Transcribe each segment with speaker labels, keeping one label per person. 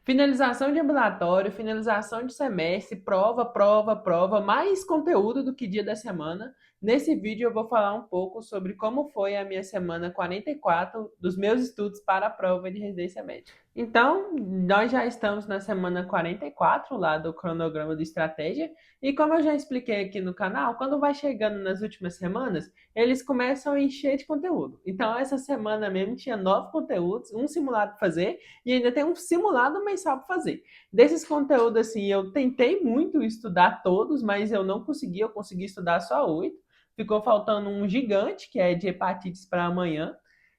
Speaker 1: Finalização de ambulatório, finalização de semestre, prova, prova, prova, mais conteúdo do que dia da semana. Nesse vídeo eu vou falar um pouco sobre como foi a minha semana 44 dos meus estudos para a prova de residência médica. Então, nós já estamos na semana 44 lá do cronograma de estratégia, e como eu já expliquei aqui no canal, quando vai chegando nas últimas semanas, eles começam a encher de conteúdo. Então, essa semana mesmo tinha 9 conteúdos, um simulado para fazer, e ainda tem um simulado mensal para fazer. Desses conteúdos, assim, eu tentei muito estudar todos, mas eu não consegui, eu consegui estudar só 8. Ficou faltando um gigante, que é de hepatites para amanhã,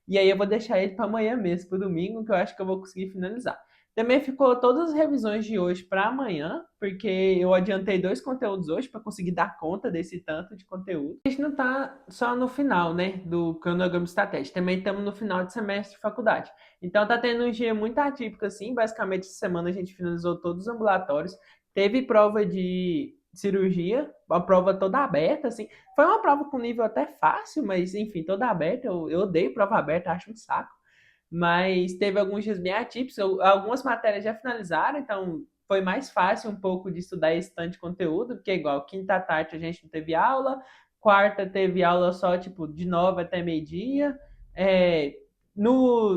Speaker 1: e aí eu vou deixar ele para amanhã mesmo, para domingo, que eu acho que eu vou conseguir finalizar. Também ficou todas as revisões de hoje para amanhã, porque eu adiantei 2 conteúdos hoje para conseguir dar conta desse tanto de conteúdo. A gente não está só no final, né, do cronograma estratégico, também estamos no final de semestre de faculdade. Então tá tendo um dia muito atípico assim, basicamente essa semana a gente finalizou todos os ambulatórios, teve prova de cirurgia, uma prova toda aberta, assim, foi uma prova com nível até fácil, mas enfim, toda aberta, eu odeio prova aberta, acho um saco, mas teve alguns dias bem atípicos, algumas matérias já finalizaram, então foi mais fácil um pouco de estudar esse tanto de conteúdo, porque igual quinta tarde a gente não teve aula, quarta teve aula só tipo de 9 até meio-dia, é,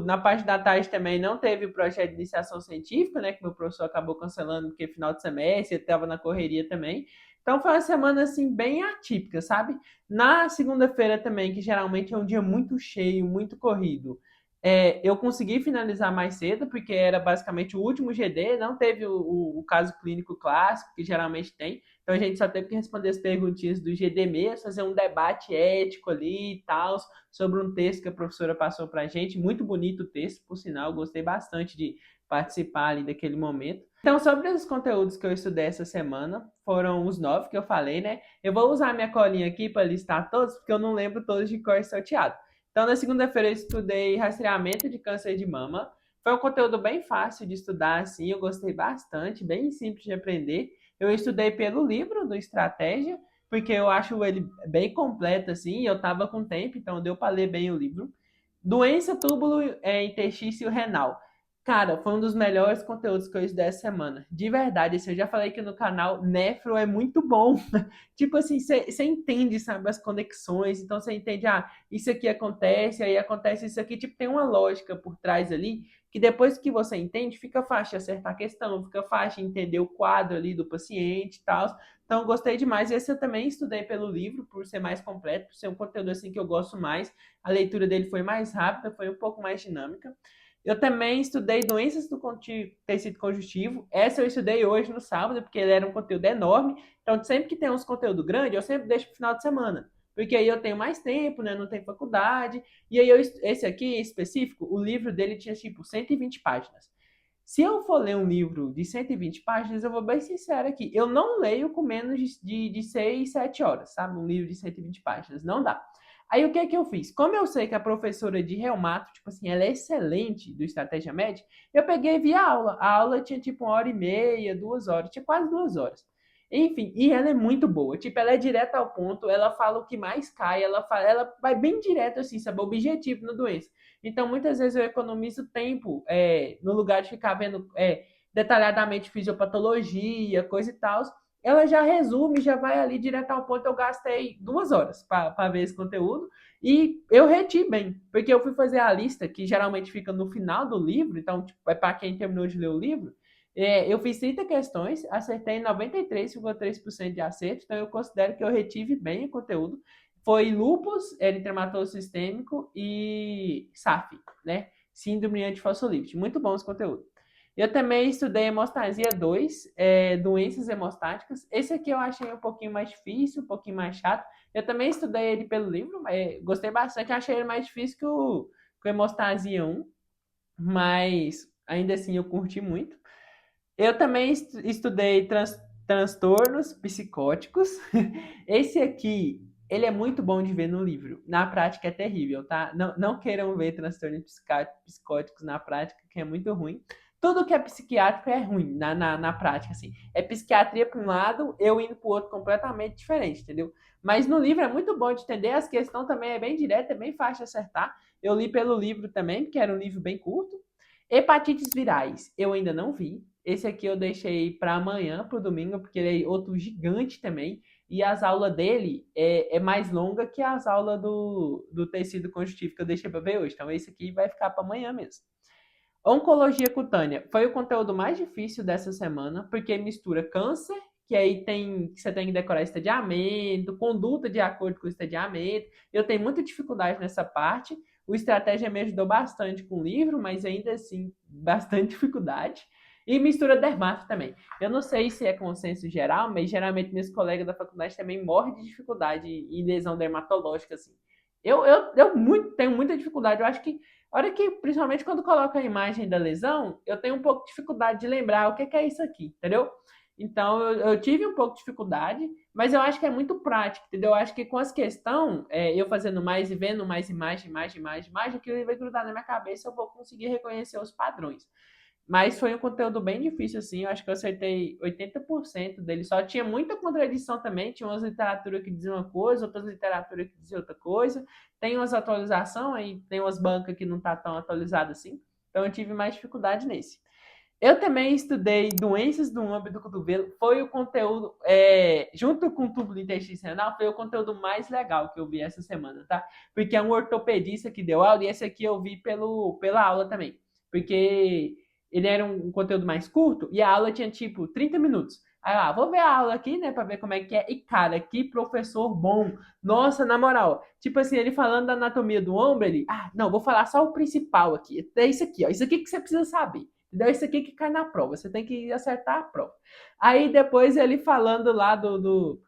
Speaker 1: na parte da tarde também não teve o projeto de iniciação científica, né, que meu professor acabou cancelando porque final de semestre, eu estava na correria também. Então foi uma semana assim bem atípica, sabe? Na segunda-feira também, que geralmente é um dia muito cheio, muito corrido, eu consegui finalizar mais cedo, porque era basicamente o último GD, não teve o caso clínico clássico, que geralmente tem. Então a gente só teve que responder as perguntinhas do GD mesmo, fazer um debate ético ali e tal, sobre um texto que a professora passou para a gente. Muito bonito o texto, por sinal, gostei bastante de participar ali daquele momento. Então, sobre os conteúdos que eu estudei essa semana, foram os 9 que eu falei, né? Eu vou usar minha colinha aqui para listar todos, porque eu não lembro todos de cor salteado. Então, na segunda-feira, eu estudei rastreamento de câncer de mama. Foi um conteúdo bem fácil de estudar, assim, eu gostei bastante, bem simples de aprender. Eu estudei pelo livro do Estratégia, porque eu acho ele bem completo, assim, e eu estava com tempo, então deu para ler bem o livro. Doença túbulo interstício renal. Cara, foi um dos melhores conteúdos que eu estudei essa semana. De verdade, assim, eu já falei aqui no canal, Nefro é muito bom. Tipo assim, você entende, sabe, as conexões, então você entende, isso aqui acontece, aí acontece isso aqui, tipo, tem uma lógica por trás ali, que depois que você entende, fica fácil de acertar a questão, fica fácil de entender o quadro ali do paciente e tal. Então, gostei demais. Esse eu também estudei pelo livro, por ser mais completo, por ser um conteúdo assim que eu gosto mais. A leitura dele foi mais rápida, foi um pouco mais dinâmica. Eu também estudei doenças do tecido conjuntivo. Essa eu estudei hoje no sábado, porque ele era um conteúdo enorme. Então, sempre que tem uns conteúdo grande, eu sempre deixo para o final de semana. Porque aí eu tenho mais tempo, né? Não tem faculdade. E aí, esse aqui em específico, o livro dele tinha tipo 120 páginas. Se eu for ler um livro de 120 páginas, eu vou bem sincero aqui. Eu não leio com menos de 6, 7 horas, sabe? Um livro de 120 páginas. Não dá. Aí o que é que eu fiz? Como eu sei que a professora de reumato, tipo assim, ela é excelente do Estratégia Médica, eu peguei e vi a aula. A aula tinha tipo 1h30, 2 horas, tinha quase 2 horas. Enfim, e ela é muito boa. Tipo, ela é direta ao ponto, ela fala o que mais cai, ela vai bem direto assim, sabe? Objetivo na doença. Então, muitas vezes eu economizo tempo no lugar de ficar vendo detalhadamente fisiopatologia, coisa e tal. Ela já resume, já vai ali direto ao ponto. Eu gastei 2 horas para ver esse conteúdo e eu reti bem, porque eu fui fazer a lista, que geralmente fica no final do livro, então tipo, é para quem terminou de ler o livro. Eu fiz 30 questões, acertei 93,3% de acerto, então eu considero que eu retive bem o conteúdo. Foi lúpus, eritematoso sistêmico e SAF, né? Síndrome antifosfolípide. Muito bom esse conteúdo. Eu também estudei hemostasia 2, doenças hemostáticas. Esse aqui eu achei um pouquinho mais difícil, um pouquinho mais chato. Eu também estudei ele pelo livro, mas gostei bastante. Achei ele mais difícil que o hemostasia 1, mas ainda assim eu curti muito. Eu também estudei transtornos psicóticos. Esse aqui, ele é muito bom de ver no livro. Na prática é terrível, tá? Não, não queiram ver transtornos psicóticos na prática, que é muito ruim. Tudo que é psiquiátrico é ruim na prática, assim. É psiquiatria para um lado, eu indo para o outro completamente diferente, entendeu? Mas no livro é muito bom de entender, as questões também é bem direta, é bem fácil de acertar. Eu li pelo livro também, porque era um livro bem curto. Hepatites virais, eu ainda não vi. Esse aqui eu deixei para amanhã, para o domingo, porque ele é outro gigante também. E as aulas dele é mais longa que as aulas do tecido conjuntivo que eu deixei para ver hoje. Então esse aqui vai ficar para amanhã mesmo. Oncologia cutânea foi o conteúdo mais difícil dessa semana, porque mistura câncer, que aí você tem que decorar estadiamento, conduta de acordo com o estadiamento. Eu tenho muita dificuldade nessa parte. O estratégia me ajudou bastante com o livro, mas ainda assim, bastante dificuldade. E mistura dermato também. Eu não sei se é consenso geral, mas geralmente meus colegas da faculdade também morrem de dificuldade em lesão dermatológica, assim. Tenho muita dificuldade. Eu acho que a hora que, principalmente quando coloca a imagem da lesão, eu tenho um pouco de dificuldade de lembrar o que é isso aqui, entendeu? Então, eu tive um pouco de dificuldade, mas eu acho que é muito prático, entendeu? Eu acho que com as questões, eu fazendo mais e vendo mais imagem, aquilo vai grudar na minha cabeça, eu vou conseguir reconhecer os padrões. Mas foi um conteúdo bem difícil, assim. Eu acho que eu acertei 80% dele. Só tinha muita contradição também. Tinha umas literaturas que diziam uma coisa, outras literaturas que diziam outra coisa. Tem umas atualizações, aí tem umas bancas que não tá tão atualizadas assim. Então eu tive mais dificuldade nesse. Eu também estudei doenças do ombro e do cotovelo. Foi o conteúdo, junto com o túbulo intestinal, foi o conteúdo mais legal que eu vi essa semana, tá? Porque é um ortopedista que deu aula, e esse aqui eu vi pela aula também. Porque ele era um conteúdo mais curto e a aula tinha tipo 30 minutos. Aí, vou ver a aula aqui, né, pra ver como é que é. E, cara, que professor bom. Nossa, na moral. Tipo assim, ele falando da anatomia do ombro, não, vou falar só o principal aqui. É isso aqui, ó. Isso aqui que você precisa saber. Entendeu? Isso aqui que cai na prova. Você tem que acertar a prova. Aí depois ele falando lá do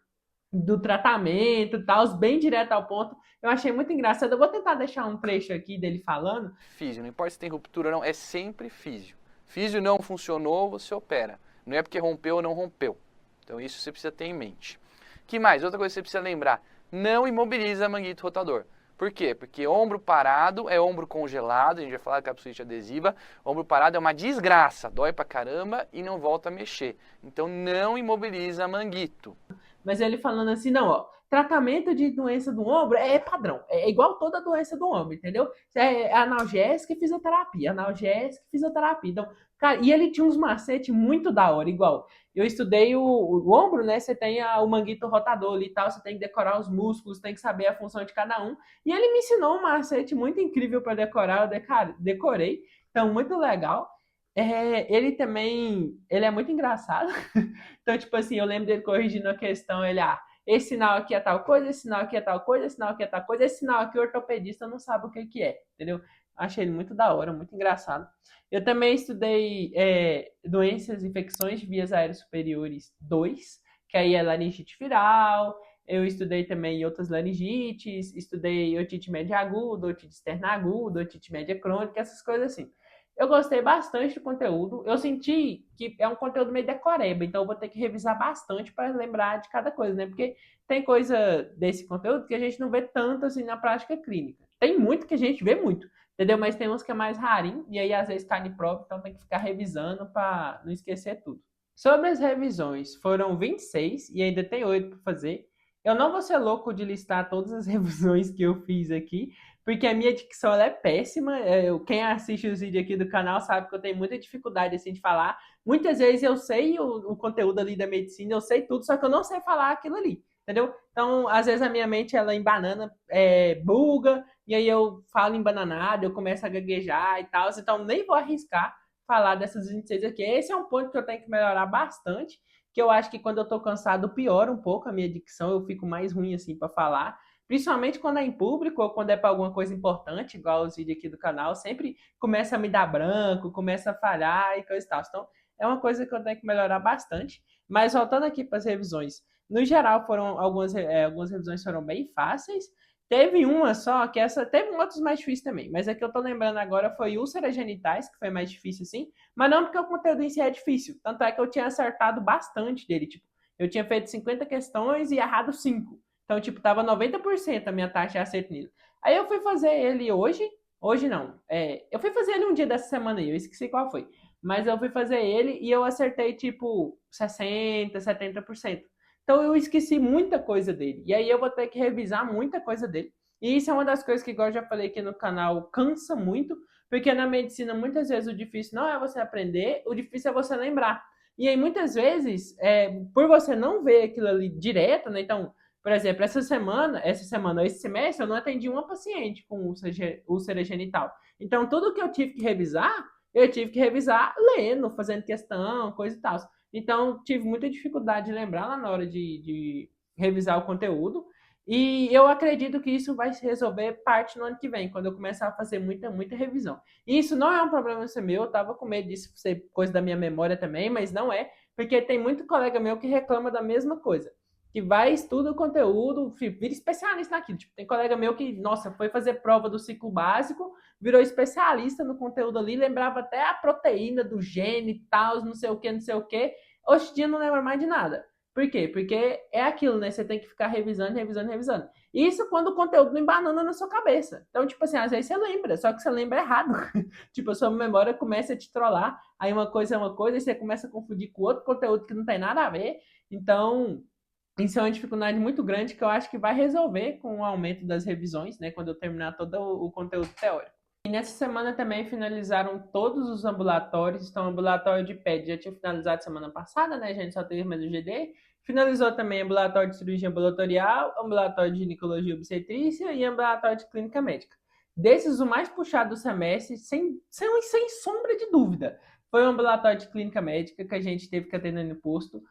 Speaker 1: tratamento e tal, bem direto ao ponto. Eu achei muito engraçado. Eu vou tentar deixar um trecho aqui dele falando.
Speaker 2: Físio, não importa se tem ruptura ou não, é sempre físio. Físio não funcionou, você opera. Não é porque rompeu ou não rompeu. Então isso você precisa ter em mente. Que mais? Outra coisa que você precisa lembrar, não imobiliza manguito rotador. Por quê? Porque ombro parado é ombro congelado, a gente vai falar da capsulite adesiva, ombro parado é uma desgraça, dói pra caramba e não volta a mexer. Então não imobiliza manguito.
Speaker 1: Mas ele falando assim, não, ó, tratamento de doença do ombro é padrão, é igual toda doença do ombro, entendeu? É analgésica e fisioterapia, analgésica e fisioterapia. Então, cara, e ele tinha uns macetes muito da hora, igual. Eu estudei o ombro, né? Você tem o manguito rotador ali e tal, você tem que decorar os músculos, tem que saber a função de cada um. E ele me ensinou um macete muito incrível para decorar, eu decorei. Então, muito legal. Ele também, ele é muito engraçado. Então, tipo assim, eu lembro dele corrigindo a questão, esse sinal aqui é tal coisa, esse sinal aqui é tal coisa, esse sinal aqui é tal coisa, esse sinal aqui o ortopedista não sabe o que que é, entendeu? Achei ele muito da hora, muito engraçado. Eu também estudei doenças, infecções de vias aéreas superiores 2, que aí é laringite viral. Eu estudei também outras laringites, estudei otite média aguda, otite externa aguda, otite média crônica, essas coisas assim. Eu gostei bastante do conteúdo. Eu senti que é um conteúdo meio decoreba, então eu vou ter que revisar bastante para lembrar de cada coisa, né? Porque tem coisa desse conteúdo que a gente não vê tanto assim na prática clínica. Tem muito que a gente vê muito, entendeu? Mas tem uns que é mais rarinho e aí às vezes cai em prova, então tem que ficar revisando para não esquecer tudo. Sobre as revisões, foram 26 e ainda tem 8 para fazer. Eu não vou ser louco de listar todas as revisões que eu fiz aqui, porque a minha dicção ela é péssima. Quem assiste os vídeos aqui do canal sabe que eu tenho muita dificuldade assim, de falar. Muitas vezes eu sei o conteúdo ali da medicina, eu sei tudo, só que eu não sei falar aquilo ali, entendeu? Então, às vezes a minha mente ela embanana, buga, e aí eu falo embananado, eu começo a gaguejar e tal. Então, nem vou arriscar falar dessas 26 aqui. Esse é um ponto que eu tenho que melhorar bastante, que eu acho que quando eu tô cansado piora um pouco a minha dicção, eu fico mais ruim assim para falar. Principalmente quando é em público ou quando é para alguma coisa importante, igual os vídeos aqui do canal, sempre começa a me dar branco, começa a falhar e coisa e tal. Então, é uma coisa que eu tenho que melhorar bastante. Mas voltando aqui para as revisões, no geral, foram algumas revisões foram bem fáceis. Teve uma só, que essa. Teve outros mais difíceis também, mas a que eu tô lembrando agora foi úlceras genitais, que foi mais difícil assim. Mas não porque o conteúdo em si é difícil. Tanto é que eu tinha acertado bastante dele. Tipo, eu tinha feito 50 questões e errado 5. Então, tipo, tava 90% a minha taxa de acerto nele. Aí eu fui fazer ele hoje. Hoje não. Eu fui fazer ele um dia dessa semana aí, eu esqueci qual foi. Mas eu fui fazer ele e eu acertei, tipo, 60, 70%. Então eu esqueci muita coisa dele. E aí eu vou ter que revisar muita coisa dele. E isso é uma das coisas que, igual eu já falei aqui no canal, cansa muito, Porque na medicina, muitas vezes, o difícil não é você aprender, o difícil é você lembrar. E aí, muitas vezes, por você não ver aquilo ali direto, né? Então, por exemplo, esse semestre, eu não atendi uma paciente com úlcera genital. Então, tudo que eu tive que revisar lendo, fazendo questão, coisa e tal. Então, tive muita dificuldade de lembrar lá na hora de revisar o conteúdo. E eu acredito que isso vai se resolver parte no ano que vem, quando eu começar a fazer muita revisão. E isso não é um problema ser meu, eu tava com medo disso ser coisa da minha memória também, mas não é, porque tem muito colega meu que reclama da mesma coisa. Que vai, estuda o conteúdo, vira especialista naquilo. Tipo, tem colega meu que, nossa, foi fazer prova do ciclo básico, virou especialista no conteúdo ali, lembrava até a proteína do gene e tal, não sei o que, não sei o que. Hoje em dia não lembra mais de nada. Por quê? Porque é aquilo, né? Você tem que ficar revisando. Isso quando o conteúdo não embanana na sua cabeça. Então, tipo assim, às vezes você lembra, só que você lembra errado. Tipo, a sua memória começa a te trollar, aí uma coisa é uma coisa, e você começa a confundir com outro conteúdo que não tem nada a ver. Então, isso é uma dificuldade muito grande que eu acho que vai resolver com o aumento das revisões, né? Quando eu terminar todo o conteúdo teórico. E nessa semana também finalizaram todos os ambulatórios. Então, o ambulatório de PED já tinha finalizado semana passada, né? A gente só teve mais o GD. Finalizou também ambulatório de cirurgia ambulatorial, ambulatório de ginecologia e obstetrícia e ambulatório de clínica médica. Desses, o mais puxado do semestre, sem sombra de dúvida, foi o ambulatório de clínica médica que a gente teve que atender no posto.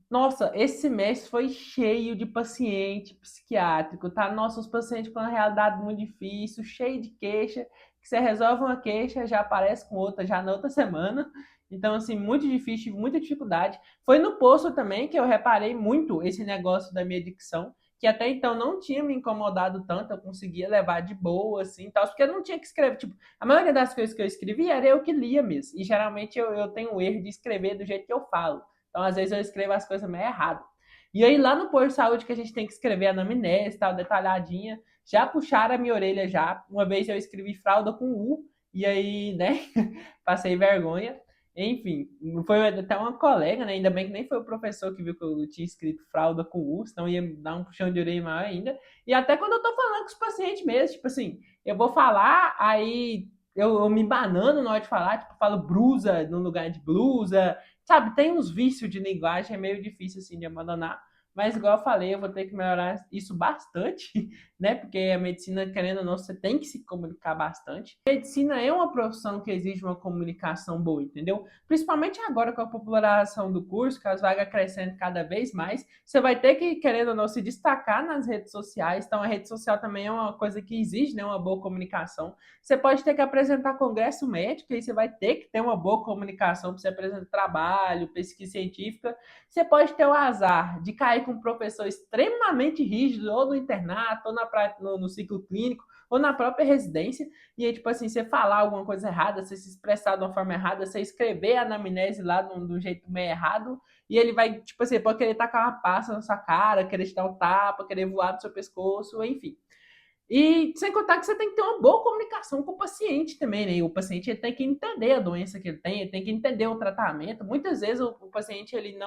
Speaker 1: Nossa, esse semestre foi cheio de paciente psiquiátrico, tá? Nossa, os pacientes com uma realidade muito difícil, cheio de queixa, que você resolve uma queixa, já aparece com outra, já na outra semana. Então, assim, muito difícil, muita dificuldade. Foi no posto também que eu reparei muito esse negócio da minha dicção, que até então não tinha me incomodado tanto, eu conseguia levar de boa, assim, tal, porque eu não tinha que escrever, tipo, a maioria das coisas que eu escrevi era eu que lia mesmo, e geralmente eu tenho o erro de escrever do jeito que eu falo. Então, às vezes, eu escrevo as coisas meio errado. E aí, lá no posto de saúde, que a gente tem que escrever a anamnese, tal, detalhadinha, já puxaram a minha orelha já. Uma vez eu escrevi fralda com U, e aí, né, passei vergonha. Enfim, foi até uma colega, né? Ainda bem que nem foi o professor que viu que eu tinha escrito fralda com U, senão ia dar um puxão de orelha maior ainda. E até quando eu tô falando com os pacientes mesmo, tipo assim, eu vou falar, aí eu me banando na hora de falar, tipo, falo brusa no lugar de blusa, sabe, tem uns vícios de linguagem, é meio difícil assim de abandonar, mas igual eu falei, eu vou ter que melhorar isso bastante, né? Porque a medicina, querendo ou não, você tem que se comunicar bastante. A medicina é uma profissão que exige uma comunicação boa, entendeu? Principalmente agora com a popularização do curso, com as vagas crescendo cada vez mais, você vai ter que, querendo ou não, se destacar nas redes sociais. Então, a rede social também é uma coisa que exige, né, uma boa comunicação. Você pode ter que apresentar congresso médico, e você vai ter que ter uma boa comunicação para você apresentar trabalho, pesquisa científica. Você pode ter o azar de cair com um professor extremamente rígido, ou no internato, ou no ciclo clínico, ou na própria residência, e aí, tipo assim, você falar alguma coisa errada, você se expressar de uma forma errada, você escrever a anamnese lá de um jeito meio errado, e ele vai, tipo assim, pode querer tacar uma pasta na sua cara, querer te dar um tapa, querer voar no seu pescoço, enfim. E sem contar que você tem que ter uma boa comunicação com o paciente também, né? E o paciente ele tem que entender a doença que ele tem que entender o tratamento. Muitas vezes o paciente ele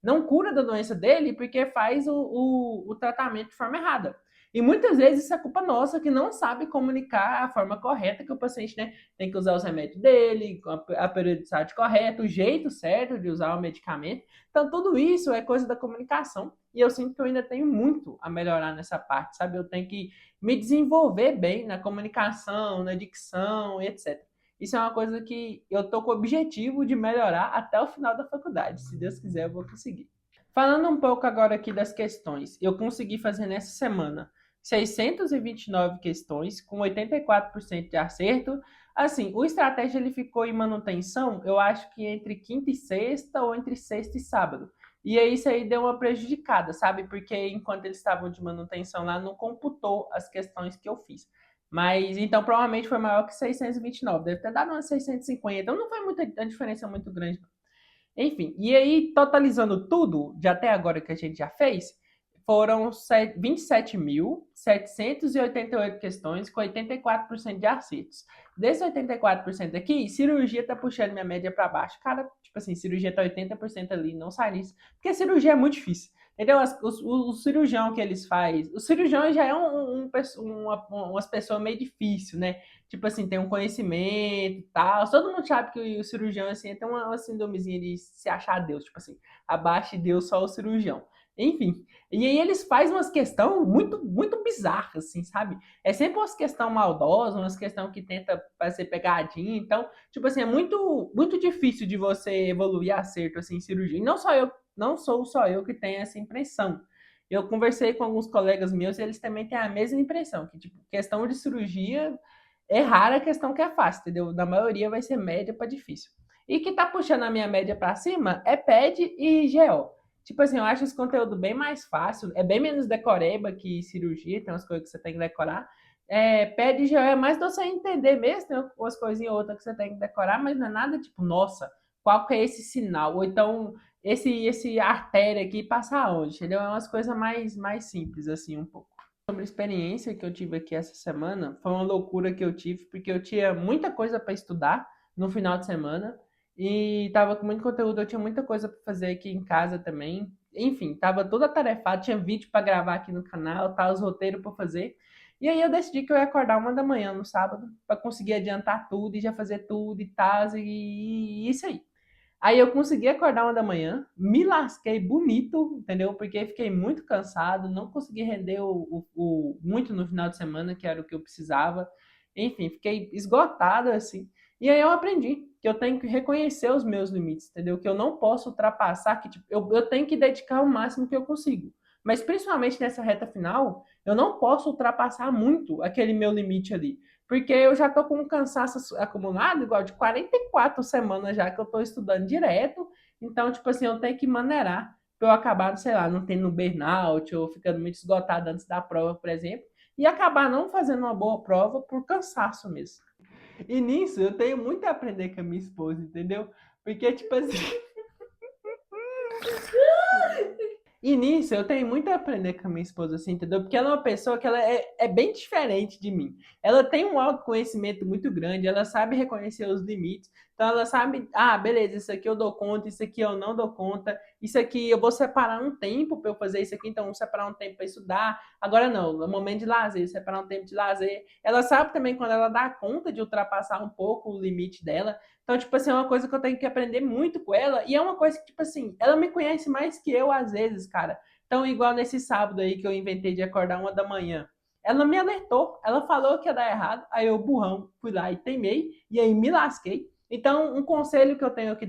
Speaker 1: não cura da doença dele porque faz o tratamento de forma errada. E muitas vezes isso é culpa nossa que não sabe comunicar a forma correta que o paciente, né, tem que usar os remédios dele, a periodicidade correta, o jeito certo de usar o medicamento. Então, tudo isso é coisa da comunicação. E eu sinto que eu ainda tenho muito a melhorar nessa parte, sabe? Eu tenho que me desenvolver bem na comunicação, na dicção e etc. Isso é uma coisa que eu estou com o objetivo de melhorar até o final da faculdade. Se Deus quiser, eu vou conseguir. Falando um pouco agora aqui das questões, eu consegui fazer nessa semana 629 questões, com 84% de acerto. Assim, o estratégia ele ficou em manutenção, eu acho que entre quinta e sexta ou entre sexta e sábado. E aí isso aí deu uma prejudicada, sabe? Porque enquanto eles estavam de manutenção lá, não computou as questões que eu fiz. Mas então provavelmente foi maior que 629, deve ter dado umas 650. Então não foi muita a diferença muito grande. Enfim, e aí totalizando tudo de até agora que a gente já fez, foram 27.788 questões com 84% de acertos. Desses 84% aqui, cirurgia tá puxando minha média para baixo. Cara, tipo assim, cirurgia tá 80% ali, não sai nisso. Porque cirurgia é muito difícil. Entendeu? O cirurgião que eles fazem. O cirurgião já é umas pessoas meio difícil, né? tipo assim, tem um conhecimento e tal. Todo mundo sabe que o cirurgião, assim, tem uma síndromezinha de se achar Deus, tipo assim, abaixo de Deus só o cirurgião. Enfim, e aí eles fazem umas questões muito bizarras, assim, sabe? É sempre umas questões maldosas, umas questões que tenta fazer pegadinha. Então, tipo assim, é muito difícil de você evoluir acerto, assim, em cirurgia. E não sou só eu que tenho essa impressão. Eu conversei com alguns colegas meus e eles também têm a mesma impressão, que, tipo, questão de cirurgia é rara a questão que é fácil, entendeu? Na maioria vai ser média para difícil. E que tá puxando a minha média para cima é PED e GO. Tipo assim, eu acho esse conteúdo bem mais fácil, é bem menos decoreba que cirurgia, tem umas coisas que você tem que decorar. PED e GO é mais de você entender mesmo, tem umas coisinhas ou outras que você tem que decorar, mas não é nada tipo, nossa, qual que é esse sinal? Ou então, esse artéria aqui passa aonde, entendeu? É umas coisas mais simples, assim, um pouco. Sobre a experiência que eu tive aqui essa semana, foi uma loucura que eu tive, porque eu tinha muita coisa para estudar no final de semana e tava com muito conteúdo, eu tinha muita coisa para fazer aqui em casa também. Enfim, tava toda atarefada, tinha vídeo para gravar aqui no canal, tá os roteiros para fazer. E aí eu decidi que eu ia acordar 1 da manhã no sábado para conseguir adiantar tudo e já fazer tudo e tal, e isso aí. Aí eu consegui acordar 1 da manhã, me lasquei bonito, entendeu? Porque fiquei muito cansado, não consegui render muito no final de semana, que era o que eu precisava. Enfim, fiquei esgotado assim. E aí eu aprendi que eu tenho que reconhecer os meus limites, entendeu? Que eu não posso ultrapassar, que tipo, eu tenho que dedicar o máximo que eu consigo. Mas principalmente nessa reta final, eu não posso ultrapassar muito aquele meu limite ali. Porque eu já tô com um cansaço acumulado, igual de 44 semanas já que eu tô estudando direto. Então, tipo assim, eu tenho que maneirar pra eu acabar, sei lá, não tendo burnout ou ficando muito esgotado antes da prova, por exemplo. E acabar não fazendo uma boa prova por cansaço mesmo. E nisso eu tenho muito a aprender com a minha esposa, entendeu? Porque, tipo assim, e nisso eu tenho muito a aprender com a minha esposa, assim, entendeu? Porque ela é uma pessoa que ela é bem diferente de mim. Ela tem um autoconhecimento muito grande, ela sabe reconhecer os limites. Então ela sabe, ah, beleza, isso aqui eu dou conta, isso aqui eu não dou conta, isso aqui eu vou separar um tempo para eu fazer isso aqui, então eu vou separar um tempo para estudar. Agora não, é momento de lazer, separar um tempo de lazer. Ela sabe também quando ela dá conta de ultrapassar um pouco o limite dela. Então, tipo assim, é uma coisa que eu tenho que aprender muito com ela. E é uma coisa que, tipo assim, ela me conhece mais que eu às vezes, cara. Então, igual nesse sábado aí que eu inventei de acordar 1 da manhã. Ela me alertou, ela falou que ia dar errado, aí eu, burrão, fui lá e teimei, e aí me lasquei. Então, um conselho que eu tenho que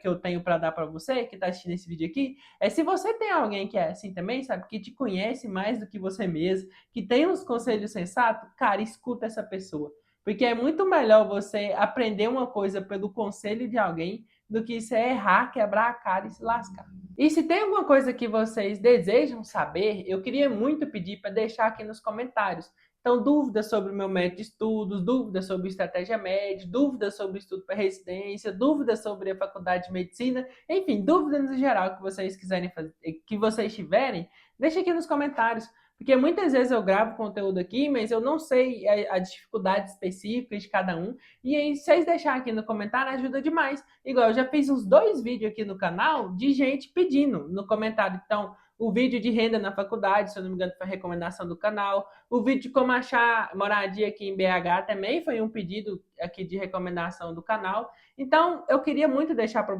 Speaker 1: eu tenho para dar para você que está assistindo esse vídeo aqui é se você tem alguém que é assim também, sabe, que te conhece mais do que você mesmo, que tem uns conselhos sensatos, cara, escuta essa pessoa. Porque é muito melhor você aprender uma coisa pelo conselho de alguém do que você errar, quebrar a cara e se lascar. E se tem alguma coisa que vocês desejam saber, eu queria muito pedir para deixar aqui nos comentários. Então, dúvidas sobre o meu método de estudos, dúvidas sobre estratégia média, dúvidas sobre estudo para residência, dúvidas sobre a faculdade de medicina, enfim, dúvidas no geral que vocês quiserem fazer, que vocês tiverem, deixa aqui nos comentários. Porque muitas vezes eu gravo conteúdo aqui, mas eu não sei a dificuldade específica de cada um. E aí, se vocês deixarem aqui no comentário, ajuda demais. Igual, eu já fiz uns 2 vídeos aqui no canal de gente pedindo no comentário. Então, o vídeo de renda na faculdade, se eu não me engano, foi recomendação do canal. O vídeo de como achar moradia aqui em BH também foi um pedido aqui de recomendação do canal. Então, eu queria muito deixar para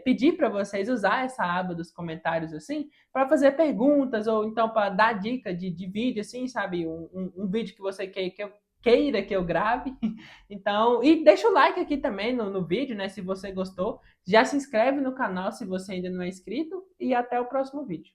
Speaker 1: pedir para vocês usar essa aba dos comentários assim, para fazer perguntas ou então para dar dica de vídeo, assim, sabe? Um vídeo que você queira que eu grave. Então, e deixa o like aqui também no vídeo, né? Se você gostou. Já se inscreve no canal se você ainda não é inscrito. E até o próximo vídeo.